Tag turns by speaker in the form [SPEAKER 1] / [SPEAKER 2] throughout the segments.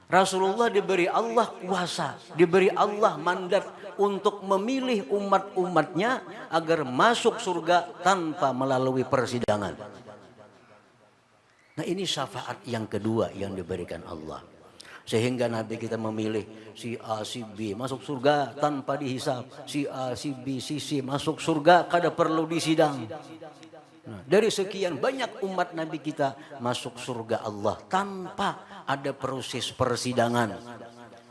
[SPEAKER 1] Rasulullah diberi Allah kuasa, diberi Allah mandat untuk memilih umat-umatnya agar masuk surga tanpa melalui persidangan. Nah, ini syafaat yang kedua yang diberikan Allah. Sehingga Nabi kita memilih si A, si B masuk surga tanpa dihisap. Si A, si B, si C masuk surga kada perlu disidang. Nah, dari sekian banyak umat Nabi kita masuk surga Allah tanpa ada proses persidangan.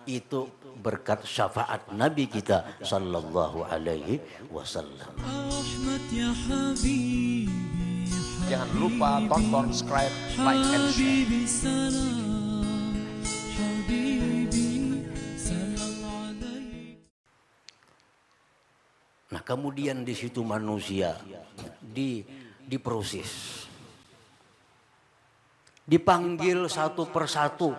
[SPEAKER 1] Itu berkat syafaat Nabi kita sallallahu alaihi wasallam.
[SPEAKER 2] Jangan lupa tonton, subscribe, like, and share.
[SPEAKER 1] Nah, kemudian di situ manusia diproses, dipanggil satu persatu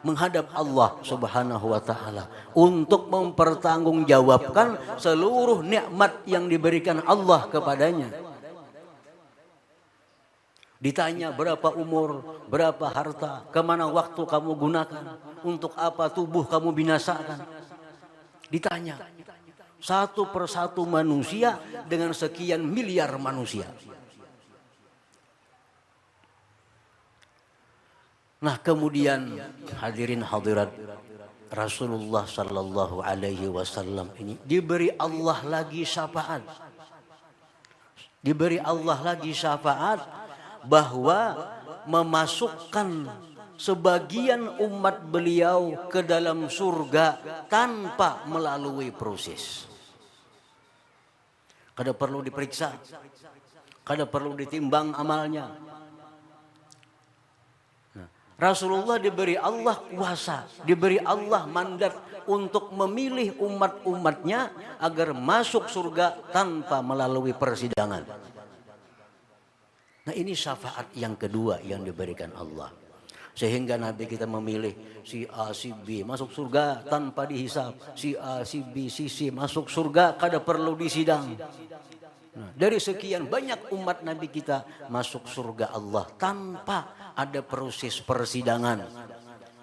[SPEAKER 1] menghadap Allah Subhanahu wa taala untuk mempertanggungjawabkan seluruh nikmat yang diberikan Allah kepadanya. Ditanya berapa umur, berapa harta, kemana waktu kamu gunakan, untuk apa tubuh kamu binasakan. Ditanya satu persatu manusia dengan sekian miliar manusia. Nah, kemudian hadirin hadirat, Rasulullah sallallahu alaihi wasallam ini diberi Allah lagi syafaat. Diberi Allah lagi syafaat bahwa memasukkan sebagian umat beliau ke dalam surga tanpa melalui proses. Kada perlu diperiksa, kada perlu ditimbang amalnya. Rasulullah diberi Allah kuasa, diberi Allah mandat untuk memilih umat-umatnya agar masuk surga tanpa melalui persidangan. Nah, ini syafaat yang kedua yang diberikan Allah. Sehingga Nabi kita memilih si A, si B masuk surga tanpa dihisap. Si A, si B, si C masuk surga kada perlu disidang. Nah, dari sekian banyak umat Nabi kita masuk surga Allah tanpa ada proses persidangan.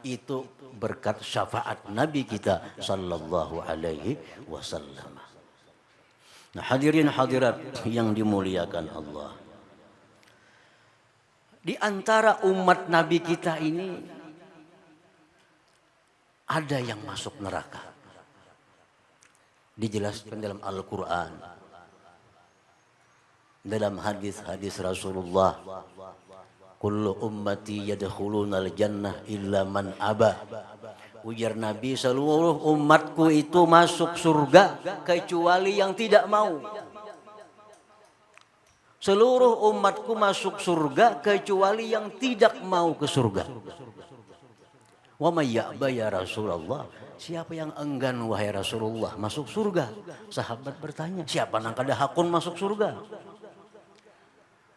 [SPEAKER 1] Itu berkat syafaat Nabi kita sallallahu alaihi wasallam. Nah, hadirin hadirat yang dimuliakan Allah. Di antara umat Nabi kita ini ada yang masuk neraka. Dijelaskan dalam Al-Quran, dalam hadis-hadis Rasulullah, kullu ummati yadkhulunal jannah illa man aba. Ujar Nabi, seluruh umatku itu masuk surga kecuali yang tidak mau. Seluruh umatku masuk surga kecuali yang tidak mau ke surga. Wa may ya'ba ya Rasulullah. Siapa yang enggan wahai Rasulullah masuk surga? Sahabat bertanya, siapa nang kada hakun masuk surga?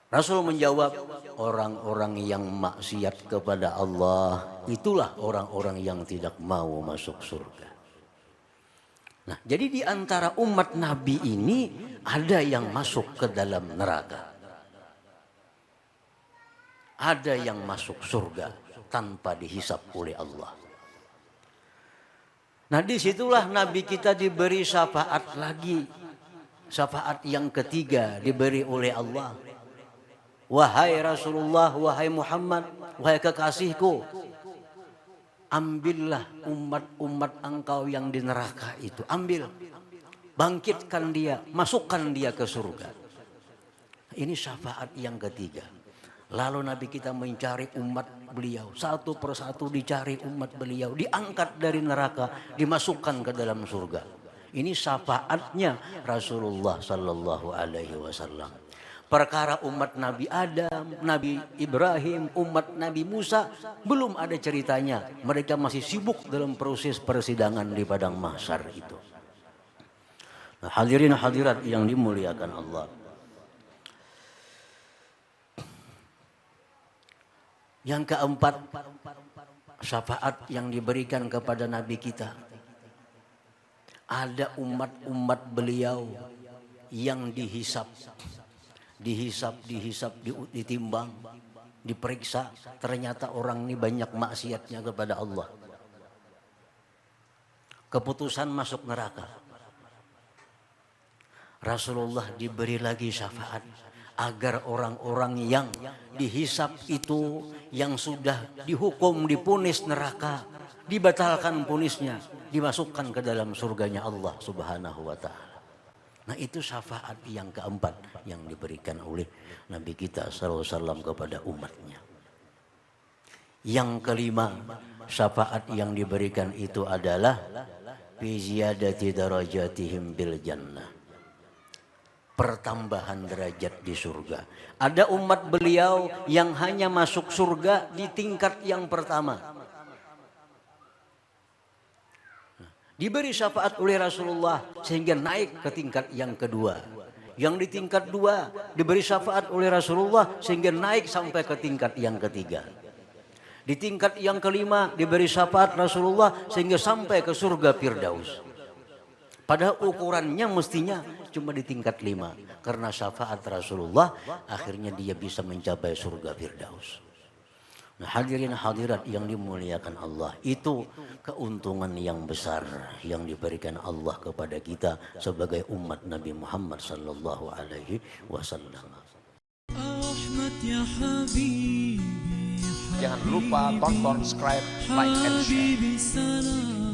[SPEAKER 1] Rasul menjawab, orang-orang yang maksiat kepada Allah, itulah orang-orang yang tidak mau masuk surga. Nah, jadi di antara umat Nabi ini ada yang masuk ke dalam neraka. Ada yang masuk surga tanpa dihisap oleh Allah. Nah, disitulah Nabi kita diberi syafaat lagi. Syafaat yang ketiga diberi oleh Allah. Wahai Rasulullah, wahai Muhammad, wahai kekasihku, ambillah umat-umat engkau yang di neraka itu. Ambil, bangkitkan dia, masukkan dia ke surga. Ini syafaat yang ketiga. Lalu Nabi kita mencari umat beliau, satu persatu dicari umat beliau, diangkat dari neraka, dimasukkan ke dalam surga. Ini syafaatnya Rasulullah sallallahu alaihi wasallam. Perkara umat Nabi Adam, Nabi Ibrahim, umat Nabi Musa belum ada ceritanya. Mereka masih sibuk dalam proses persidangan di padang mahsyar itu. Nah, hadirin hadirat yang dimuliakan Allah. Yang keempat, syafaat yang diberikan kepada Nabi kita. Ada umat-umat beliau yang dihisap, ditimbang, diperiksa. Ternyata orang ini banyak maksiatnya kepada Allah. keputusan masuk neraka. Rasulullah diberi lagi syafaat agar orang-orang yang dihisap itu, yang sudah dihukum dipunis neraka, dibatalkan punisnya, dimasukkan ke dalam surganya Allah Subhanahu wa taala. Nah, itu syafaat yang keempat yang diberikan oleh Nabi kita sallallahu alaihi wasallam kepada umatnya. Yang kelima, syafaat yang diberikan itu adalah fi ziyadati darajatihim bil jannah. Pertambahan derajat di surga. Ada umat beliau yang hanya masuk surga di tingkat yang pertama. Diberi syafaat oleh Rasulullah sehingga naik ke tingkat yang kedua. Yang di tingkat dua diberi syafaat oleh Rasulullah sehingga naik sampai ke tingkat yang ketiga. Di tingkat yang kelima diberi syafaat Rasulullah sehingga sampai ke surga Firdaus. Padahal ukurannya mestinya cuma di tingkat 5. Karena syafaat Rasulullah akhirnya dia bisa mencapai surga Firdaus. Nah, hadirin hadirat yang dimuliakan Allah, itu keuntungan yang besar yang diberikan Allah kepada kita sebagai umat Nabi Muhammad sallallahu alaihi wasallam.
[SPEAKER 2] Jangan lupa tonton, subscribe, like, and share.